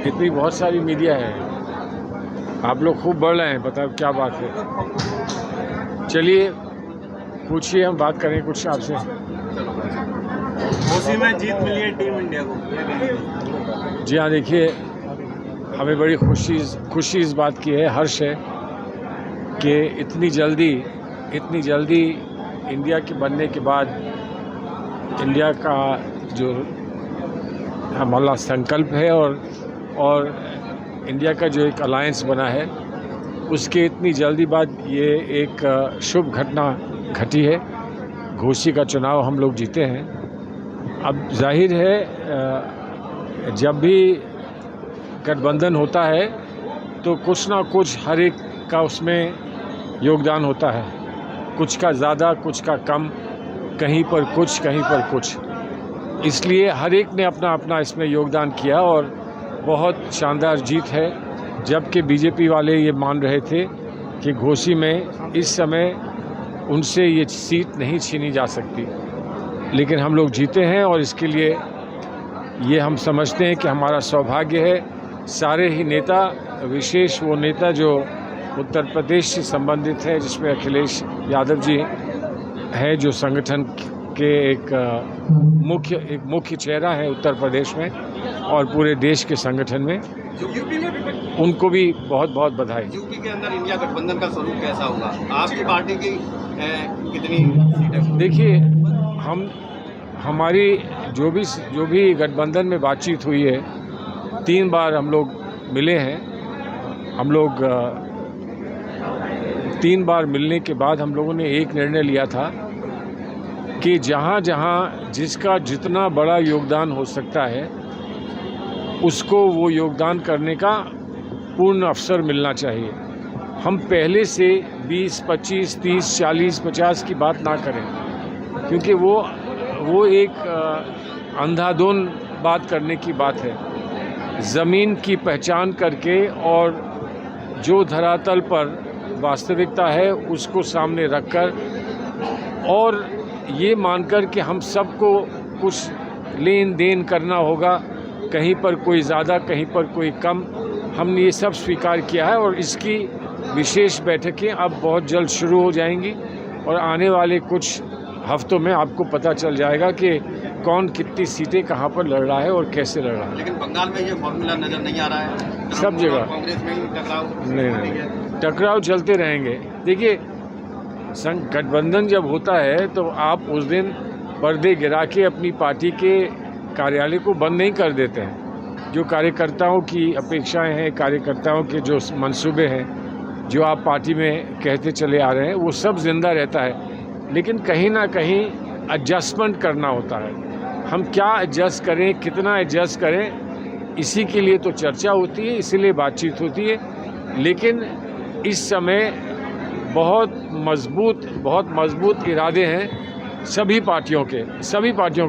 इतनी बहुत सारी मीडिया है, आप लोग खूब बढ़ रहे हैं, बताओ क्या बात है। चलिए पूछिए, हम बात करें कुछ आपसे। घोसी में जीत मिली है टीम इंडिया को, क्या कहेंगे? जी हाँ, देखिए हमें बड़ी खुशी इस बात की है, हर्ष है कि इतनी जल्दी इंडिया के बनने के बाद इंडिया का जो हमारा संकल्प है और इंडिया का जो एक अलायंस बना है, उसके इतनी जल्दी बाद ये एक शुभ घटना घटी है। घोसी का चुनाव हम लोग जीते हैं। अब जाहिर है जब भी गठबंधन होता है तो कुछ ना कुछ हर एक का उसमें योगदान होता है, कुछ का ज़्यादा कुछ का कम, कहीं पर कुछ कहीं पर कुछ, इसलिए हर एक ने अपना अपना इसमें योगदान किया और बहुत शानदार जीत है। जबकि बीजेपी वाले ये मान रहे थे कि घोसी में इस समय उनसे ये सीट नहीं छीनी जा सकती, लेकिन हम लोग जीते हैं और इसके लिए ये हम समझते हैं कि हमारा सौभाग्य है। सारे ही नेता, विशेष वो नेता जो उत्तर प्रदेश से संबंधित है, जिसमें अखिलेश यादव जी हैं, जो संगठन के एक मुख्य चेहरा है उत्तर प्रदेश में और पूरे देश के संगठन में, उनको भी बहुत बहुत बधाई। यूपी के अंदर इंडिया गठबंधन का स्वरूप कैसा होगा? आपकी पार्टी की कितनी सीटें? देखिए, हमारी जो भी गठबंधन में बातचीत हुई है, 3 बार हम लोग मिले हैं। हम लोग 3 बार मिलने के बाद हम लोगों ने एक निर्णय लिया था कि जहाँ जहाँ जिसका जितना बड़ा योगदान हो सकता है उसको वो योगदान करने का पूर्ण अवसर मिलना चाहिए। हम पहले से 20, 25, 30, 40, 50 की बात ना करें, क्योंकि वो एक अंधाधुन बात करने की बात है। ज़मीन की पहचान करके और जो धरातल पर वास्तविकता है उसको सामने रखकर और ये मानकर कि हम सबको कुछ लेन देन करना होगा, कहीं पर कोई ज़्यादा कहीं पर कोई कम, हमने ये सब स्वीकार किया है और इसकी विशेष बैठकें अब बहुत जल्द शुरू हो जाएंगी और आने वाले कुछ हफ्तों में आपको पता चल जाएगा कि कौन कितनी सीटें कहाँ पर लड़ रहा है और कैसे लड़ रहा है। लेकिन बंगाल में ये फॉर्मूला नज़र नहीं आ रहा है, सब जगह कांग्रेस में भी टकराव नहीं, टकराव चलते रहेंगे। देखिए, गठबंधन जब होता है तो आप उस दिन पर्दे गिरा के अपनी पार्टी के कार्यालय को बंद नहीं कर देते हैं। जो कार्यकर्ताओं की अपेक्षाएं हैं, कार्यकर्ताओं के जो मंसूबे हैं, जो आप पार्टी में कहते चले आ रहे हैं, वो सब जिंदा रहता है, लेकिन कहीं ना कहीं एडजस्टमेंट करना होता है। हम क्या एडजस्ट करें, कितना एडजस्ट करें, इसी के लिए तो चर्चा होती है, इसीलिए बातचीत होती है। लेकिन इस समय बहुत मजबूत इरादे हैं सभी पार्टियों के,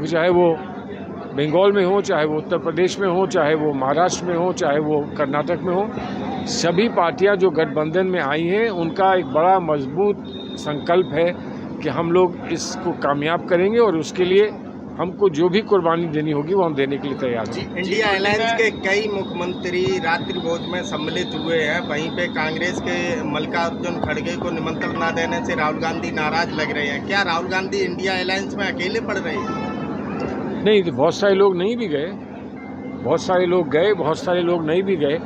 चाहे वो बंगाल में हो, चाहे वो उत्तर प्रदेश में हो, चाहे वो महाराष्ट्र में हो, चाहे वो कर्नाटक में हो। सभी पार्टियां जो गठबंधन में आई हैं, उनका एक बड़ा मजबूत संकल्प है कि हम लोग इसको कामयाब करेंगे और उसके लिए हमको जो भी कुर्बानी देनी होगी वो हम देने के लिए तैयार हैं। इंडिया अलायंस के कई मुख्यमंत्री रात्रि भोज में सम्मिलित हुए हैं। वहीं पे कांग्रेस के मल्लिकार्जुन खड़गे को निमंत्रण न देने से राहुल गांधी नाराज लग रहे हैं। क्या राहुल गांधी इंडिया अलायंस में अकेले पड़ रहे हैं? नहीं, तो बहुत सारे लोग नहीं भी गए, बहुत सारे लोग गए, बहुत सारे लोग नहीं भी गए।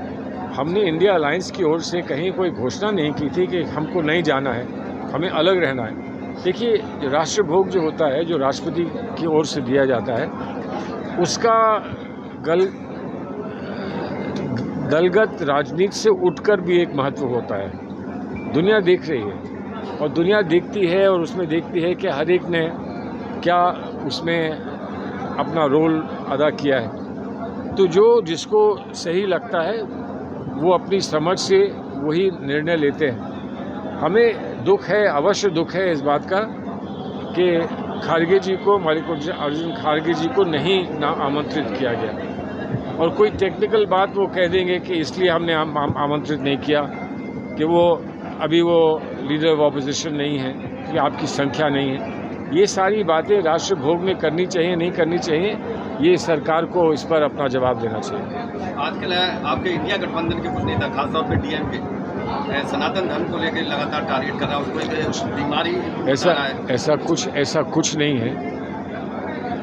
हमने इंडिया अलायंस की ओर से कहीं कोई घोषणा नहीं की थी कि हमको नहीं जाना है, हमें अलग रहना है। देखिए, राष्ट्रभोग जो होता है, जो राष्ट्रपति की ओर से दिया जाता है, उसका दलगत राजनीति से उठकर भी एक महत्व होता है। दुनिया देख रही है और दुनिया देखती है और उसमें देखती है कि हर एक ने क्या उसमें अपना रोल अदा किया है। तो जो जिसको सही लगता है वो अपनी समझ से वही निर्णय लेते हैं। हमें दुख है, अवश्य दुख है इस बात का कि खारगे जी को, मल्लिकार्जुन खड़गे जी को नहीं आमंत्रित किया गया। और कोई टेक्निकल बात वो कह देंगे कि इसलिए हमने आमंत्रित नहीं किया कि वो अभी वो लीडर ऑफ ऑपोजिशन नहीं है, कि आपकी संख्या नहीं है। ये सारी बातें राष्ट्रभोग में करनी चाहिए, नहीं करनी चाहिए, ये सरकार को इस पर अपना जवाब देना चाहिए। आजकल आपके इंडिया गठबंधन के कुछ नेता खासतौर पर डीएमके सनातन धर्म को लेकर लगातार टारगेट कर रहा है, उसको एक बीमारी ऐसा कुछ नहीं है।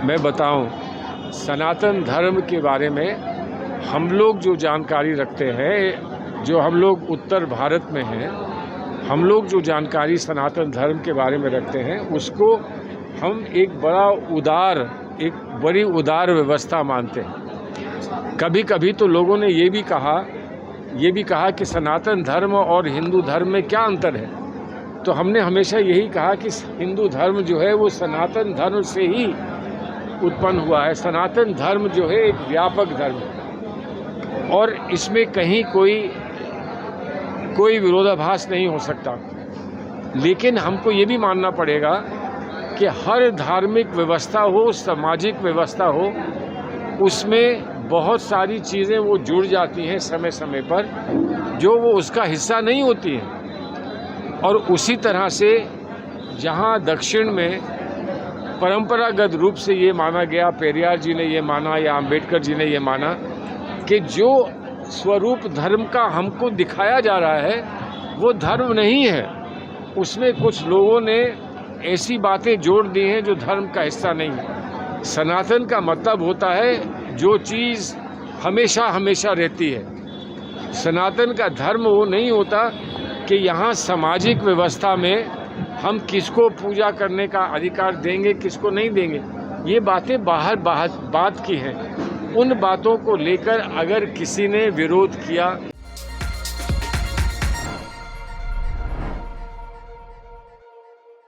मैं बताऊं, सनातन धर्म के बारे में हम लोग जो जानकारी रखते हैं, जो हम लोग उत्तर भारत में हैं, हम लोग जो जानकारी सनातन धर्म के बारे में रखते हैं, उसको हम एक बड़ी उदार व्यवस्था मानते हैं। कभी कभी तो लोगों ने ये भी कहा कि सनातन धर्म और हिंदू धर्म में क्या अंतर है। तो हमने हमेशा यही कहा कि हिंदू धर्म जो है वो सनातन धर्म से ही उत्पन्न हुआ है। सनातन धर्म जो है एक व्यापक धर्म है और इसमें कहीं कोई विरोधाभास नहीं हो सकता। लेकिन हमको ये भी मानना पड़ेगा कि हर धार्मिक व्यवस्था हो, सामाजिक व्यवस्था हो, उसमें बहुत सारी चीज़ें वो जुड़ जाती हैं समय समय पर, जो वो उसका हिस्सा नहीं होती हैं। और उसी तरह से जहाँ दक्षिण में परंपरागत रूप से ये माना गया, पेरियार जी ने ये माना या अंबेडकर जी ने ये माना कि जो स्वरूप धर्म का हमको दिखाया जा रहा है वो धर्म नहीं है, उसमें कुछ लोगों ने ऐसी बातें जोड़ दी हैं जो धर्म का हिस्सा नहीं है। सनातन का मतलब होता है जो चीज़ हमेशा हमेशा रहती है। सनातन का धर्म वो नहीं होता कि यहाँ सामाजिक व्यवस्था में हम किसको पूजा करने का अधिकार देंगे, किसको नहीं देंगे। ये बातें बात की हैं। उन बातों को लेकर अगर किसी ने विरोध किया